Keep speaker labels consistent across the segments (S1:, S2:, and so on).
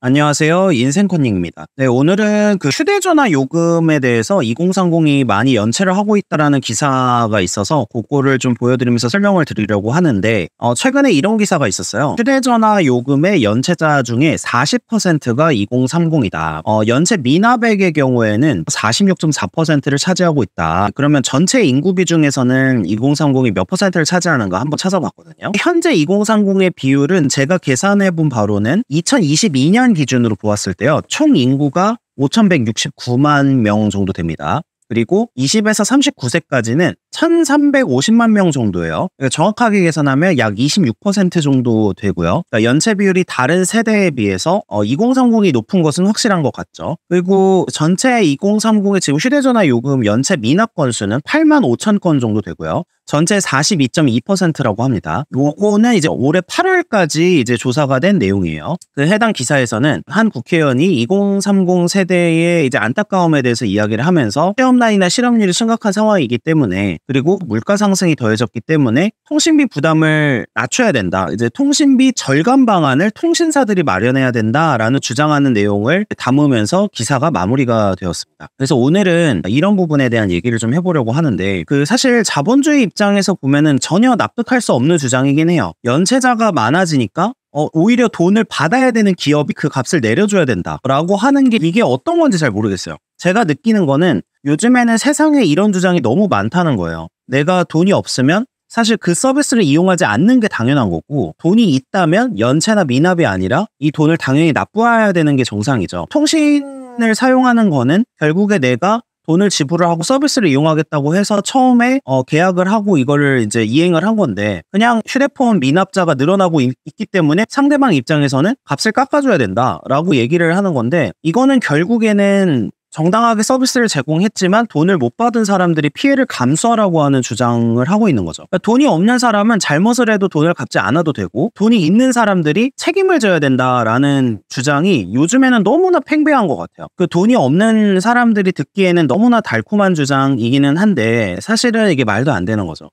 S1: 안녕하세요. 인생컨닝입니다. 네, 오늘은 그 휴대전화 요금에 대해서 2030이 많이 연체를 하고 있다라는 기사가 있어서 그거를 좀 보여드리면서 설명을 드리려고 하는데, 최근에 이런 기사가 있었어요. 휴대전화 요금의 연체자 중에 40%가 2030이다. 연체 미납액의 경우에는 46.4%를 차지하고 있다. 그러면 전체 인구비 중에서는 2030이 몇 퍼센트를 차지하는가 한번 찾아봤거든요. 현재 2030의 비율은 제가 계산해본 바로는 2022년 기준으로 보았을 때요, 총 인구가 5,169만 명 정도 됩니다. 그리고 20에서 39세까지는 1,350만 명 정도예요. 그러니까 정확하게 계산하면 약 26% 정도 되고요. 그러니까 연체 비율이 다른 세대에 비해서 2030이 높은 것은 확실한 것 같죠. 그리고 전체 2030의 지금 휴대전화 요금 연체 미납 건수는 8만 5천 건 정도 되고요. 전체 42.2%라고 합니다. 요거는 이제 올해 8월까지 이제 조사가 된 내용이에요. 그 해당 기사에서는 한 국회의원이 2030 세대의 이제 안타까움에 대해서 이야기를 하면서 취업난이나 실업률이 심각한 상황이기 때문에, 그리고 물가 상승이 더해졌기 때문에 통신비 부담을 낮춰야 된다. 이제 통신비 절감 방안을 통신사들이 마련해야 된다라는 주장하는 내용을 담으면서 기사가 마무리가 되었습니다. 그래서 오늘은 이런 부분에 대한 얘기를 좀 해보려고 하는데, 사실 자본주의 입장에서 보면은 전혀 납득할 수 없는 주장이긴 해요. 연체자가 많아지니까 오히려 돈을 받아야 되는 기업이 그 값을 내려줘야 된다라고 하는 게 이게 어떤 건지 잘 모르겠어요. 제가 느끼는 거는 요즘에는 세상에 이런 주장이 너무 많다는 거예요. 내가 돈이 없으면 사실 그 서비스를 이용하지 않는 게 당연한 거고, 돈이 있다면 연체나 미납이 아니라 이 돈을 당연히 납부해야 되는 게 정상이죠. 통신을 사용하는 거는 결국에 내가 돈을 지불을 하고 서비스를 이용하겠다고 해서 처음에 계약을 하고 이거를 이제 이행을 한 건데, 그냥 휴대폰 미납자가 늘어나고 있기 때문에 상대방 입장에서는 값을 깎아줘야 된다라고 얘기를 하는 건데, 이거는 결국에는 정당하게 서비스를 제공했지만 돈을 못 받은 사람들이 피해를 감수하라고 하는 주장을 하고 있는 거죠. 그러니까 돈이 없는 사람은 잘못을 해도 돈을 갚지 않아도 되고, 돈이 있는 사람들이 책임을 져야 된다라는 주장이 요즘에는 너무나 팽배한 것 같아요. 그 돈이 없는 사람들이 듣기에는 너무나 달콤한 주장이기는 한데 사실은 이게 말도 안 되는 거죠.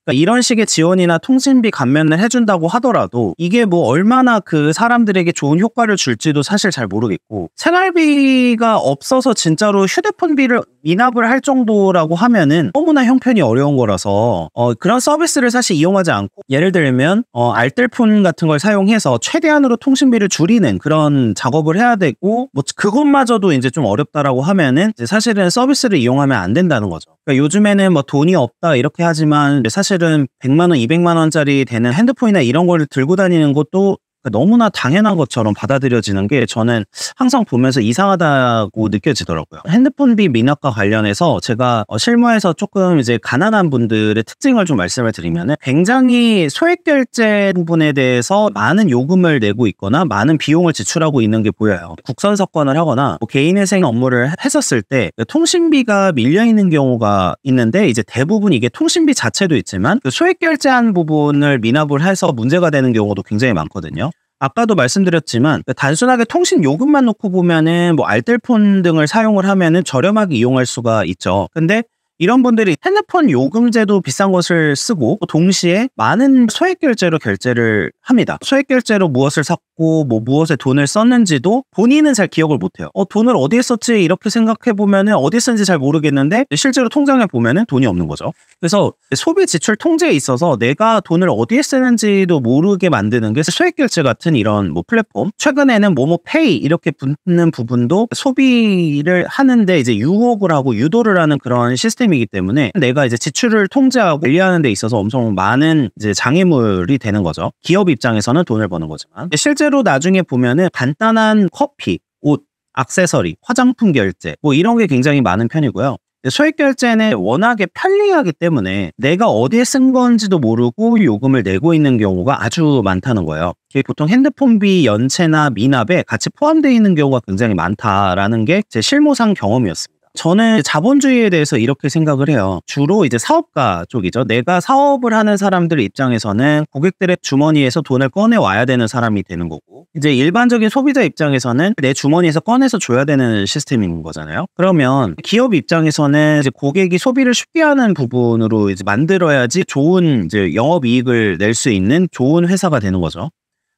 S1: 그러니까 이런 식의 지원이나 통신비 감면을 해준다고 하더라도 이게 뭐 얼마나 그 사람들에게 좋은 효과를 줄지도 사실 잘 모르겠고, 생활비가 없어서 진짜로 휴대폰비를 미납을 할 정도라고 하면은 너무나 형편이 어려운 거라서 그런 서비스를 사실 이용하지 않고, 예를 들면 알뜰폰 같은 걸 사용해서 최대한으로 통신비를 줄이는 그런 작업을 해야 되고, 뭐 그것마저도 이제 좀 어렵다라고 하면은 이제 사실은 서비스를 이용하면 안 된다는 거죠. 그러니까 요즘에는 뭐 돈이 없다 이렇게 하지만 사실은 100만 원, 200만 원짜리 되는 핸드폰이나 이런 걸 들고 다니는 것도 너무나 당연한 것처럼 받아들여지는 게 저는 항상 보면서 이상하다고 느껴지더라고요. 핸드폰비 미납과 관련해서 제가 실무에서 조금 이제 가난한 분들의 특징을 좀 말씀을 드리면은, 굉장히 소액 결제 부분에 대해서 많은 요금을 내고 있거나 많은 비용을 지출하고 있는 게 보여요. 국선 석권을 하거나 뭐 개인회생 업무를 했었을 때 통신비가 밀려 있는 경우가 있는데, 이제 대부분 이게 통신비 자체도 있지만 그 소액 결제한 부분을 미납을 해서 문제가 되는 경우도 굉장히 많거든요. 아까도 말씀드렸지만 단순하게 통신 요금만 놓고 보면은 뭐 알뜰폰 등을 사용을 하면은 저렴하게 이용할 수가 있죠. 근데 이런 분들이 핸드폰 요금제도 비싼 것을 쓰고 동시에 많은 소액 결제로 결제를 합니다. 소액 결제로 무엇을 샀고 뭐 무엇에 돈을 썼는지도 본인은 잘 기억을 못해요. 돈을 어디에 썼지 이렇게 생각해 보면은 어디에 쓴지 잘 모르겠는데 실제로 통장에 보면은 돈이 없는 거죠. 그래서 소비 지출 통제에 있어서 내가 돈을 어디에 쓰는지도 모르게 만드는 게 소액 결제 같은 이런 뭐 플랫폼, 최근에는 모모페이 이렇게 붙는 부분도 소비를 하는데 이제 유혹을 하고 유도를 하는 그런 시스템이기 때문에 내가 이제 지출을 통제하고 관리하는 데 있어서 엄청 많은 이제 장애물이 되는 거죠. 기업 입장에서는 돈을 버는 거지만 실제로 나중에 보면은 간단한 커피, 옷, 액세서리, 화장품 결제 뭐 이런 게 굉장히 많은 편이고요. 소액 결제는 워낙에 편리하기 때문에 내가 어디에 쓴 건지도 모르고 요금을 내고 있는 경우가 아주 많다는 거예요. 보통 핸드폰비 연체나 미납에 같이 포함되어 있는 경우가 굉장히 많다라는 게 제 실무상 경험이었습니다. 저는 자본주의에 대해서 이렇게 생각을 해요. 주로 이제 사업가 쪽이죠. 내가 사업을 하는 사람들 입장에서는 고객들의 주머니에서 돈을 꺼내 와야 되는 사람이 되는 거고, 이제 일반적인 소비자 입장에서는 내 주머니에서 꺼내서 줘야 되는 시스템인 거잖아요. 그러면 기업 입장에서는 이제 고객이 소비를 쉽게 하는 부분으로 이제 만들어야지 좋은 이제 영업이익을 낼 수 있는 좋은 회사가 되는 거죠.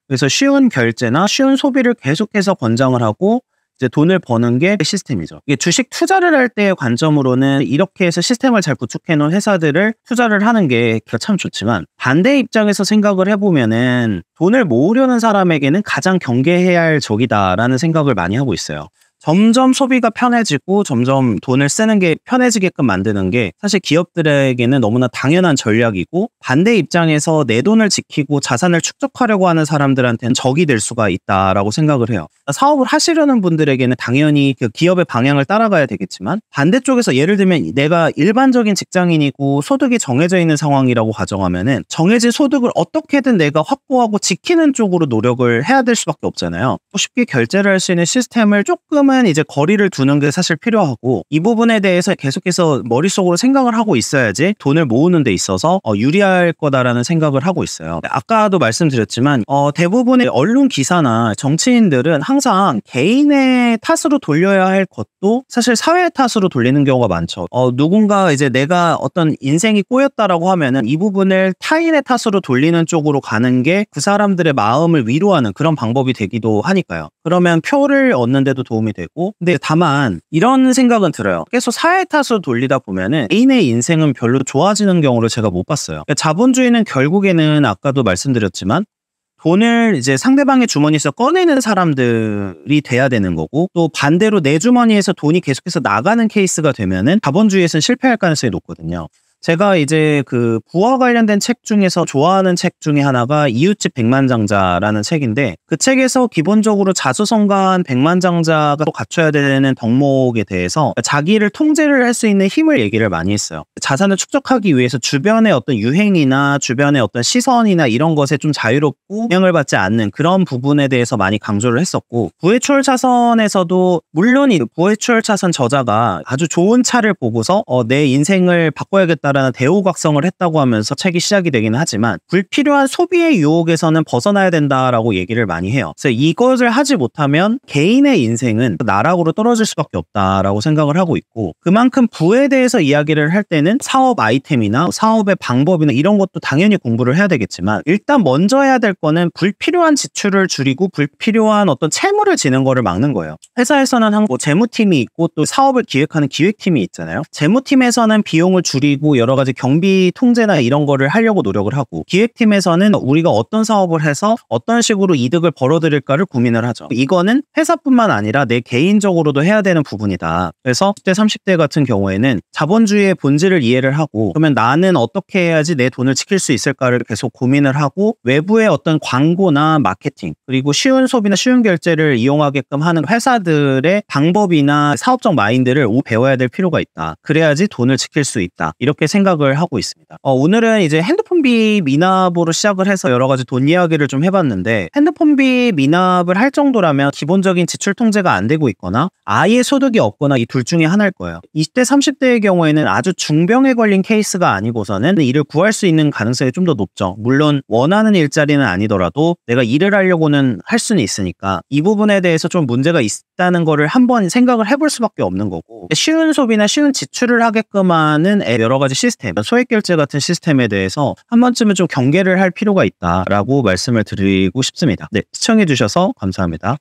S1: 그래서 쉬운 결제나 쉬운 소비를 계속해서 권장을 하고 이제 돈을 버는 게 시스템이죠. 이게 주식 투자를 할 때의 관점으로는 이렇게 해서 시스템을 잘 구축해 놓은 회사들을 투자를 하는 게 참 좋지만, 반대 입장에서 생각을 해보면은 돈을 모으려는 사람에게는 가장 경계해야 할 적이다라는 생각을 많이 하고 있어요. 점점 소비가 편해지고 점점 돈을 쓰는 게 편해지게끔 만드는 게 사실 기업들에게는 너무나 당연한 전략이고, 반대 입장에서 내 돈을 지키고 자산을 축적하려고 하는 사람들한테는 적이 될 수가 있다라고 생각을 해요. 사업을 하시려는 분들에게는 당연히 그 기업의 방향을 따라가야 되겠지만, 반대쪽에서 예를 들면 내가 일반적인 직장인이고 소득이 정해져 있는 상황이라고 가정하면은 정해진 소득을 어떻게든 내가 확보하고 지키는 쪽으로 노력을 해야 될 수밖에 없잖아요. 쉽게 결제를 할 수 있는 시스템을 조금은 이제 거리를 두는 게 사실 필요하고, 이 부분에 대해서 계속해서 머릿속으로 생각을 하고 있어야지 돈을 모으는 데 있어서 유리할 거다라는 생각을 하고 있어요. 아까도 말씀드렸지만 대부분의 언론 기사나 정치인들은 항상 개인의 탓으로 돌려야 할 것도 사실 사회의 탓으로 돌리는 경우가 많죠. 누군가 이제 내가 어떤 인생이 꼬였다라고 하면은 이 부분을 타인의 탓으로 돌리는 쪽으로 가는 게 그 사람들의 마음을 위로하는 그런 방법이 되기도 하니까요. 그러면 표를 얻는 데도 도움이 되고, 근데 다만 이런 생각은 들어요. 계속 사회 탓으로 돌리다 보면은 개인의 인생은 별로 좋아지는 경우를 제가 못 봤어요. 그러니까 자본주의는 결국에는 아까도 말씀드렸지만 돈을 이제 상대방의 주머니에서 꺼내는 사람들이 돼야 되는 거고, 또 반대로 내 주머니에서 돈이 계속해서 나가는 케이스가 되면은 자본주의에서는 실패할 가능성이 높거든요. 제가 이제 그 부와 관련된 책 중에서 좋아하는 책 중에 하나가 이웃집 백만장자라는 책인데, 그 책에서 기본적으로 자수성가한 백만장자가 또 갖춰야 되는 덕목에 대해서 자기를 통제를 할 수 있는 힘을 얘기를 많이 했어요. 자산을 축적하기 위해서 주변의 어떤 유행이나 주변의 어떤 시선이나 이런 것에 좀 자유롭고 영향을 받지 않는 그런 부분에 대해서 많이 강조를 했었고, 부의 추월차선에서도 물론 이 부의 추월차선 저자가 아주 좋은 차를 보고서 내 인생을 바꿔야겠다 라는 대우각성을 했다고 하면서 책이 시작이 되기는 하지만, 불필요한 소비의 유혹에서는 벗어나야 된다라고 얘기를 많이 해요. 그래서 이것을 하지 못하면 개인의 인생은 나락으로 떨어질 수밖에 없다라고 생각을 하고 있고, 그만큼 부에 대해서 이야기를 할 때는 사업 아이템이나 사업의 방법이나 이런 것도 당연히 공부를 해야 되겠지만, 일단 먼저 해야 될 거는 불필요한 지출을 줄이고 불필요한 어떤 채무를 지는 거를 막는 거예요. 회사에서는 뭐 재무팀이 있고 또 사업을 기획하는 기획팀이 있잖아요. 재무팀에서는 비용을 줄이고 여러 가지 경비 통제나 이런 거를 하려고 노력을 하고, 기획팀에서는 우리가 어떤 사업을 해서 어떤 식으로 이득을 벌어들일까를 고민을 하죠. 이거는 회사뿐만 아니라 내 개인적으로도 해야 되는 부분이다. 그래서 10대, 30대 같은 경우에는 자본주의의 본질을 이해를 하고, 그러면 나는 어떻게 해야지 내 돈을 지킬 수 있을까를 계속 고민을 하고, 외부의 어떤 광고나 마케팅, 그리고 쉬운 소비나 쉬운 결제를 이용하게끔 하는 회사들의 방법이나 사업적 마인드를 배워야 될 필요가 있다. 그래야지 돈을 지킬 수 있다. 이렇게 생각을 하고 있습니다. 오늘은 이제 핸드폰비 미납으로 시작을 해서 여러 가지 돈 이야기를 좀 해봤는데, 핸드폰비 미납을 할 정도라면 기본적인 지출 통제가 안 되고 있거나 아예 소득이 없거나 이 둘 중에 하나일 거예요. 20대, 30대의 경우에는 아주 중병에 걸린 케이스가 아니고서는 일을 구할 수 있는 가능성이 좀 더 높죠. 물론 원하는 일자리는 아니더라도 내가 일을 하려고는 할 수는 있으니까 이 부분에 대해서 좀 문제가 있다는 거를 한번 생각을 해볼 수밖에 없는 거고, 쉬운 소비나 쉬운 지출을 하게끔 하는 여러 가지 시스템, 소액결제 같은 시스템에 대해서 한 번쯤은 좀 경계를 할 필요가 있다라고 말씀을 드리고 싶습니다. 네, 시청해주셔서 감사합니다.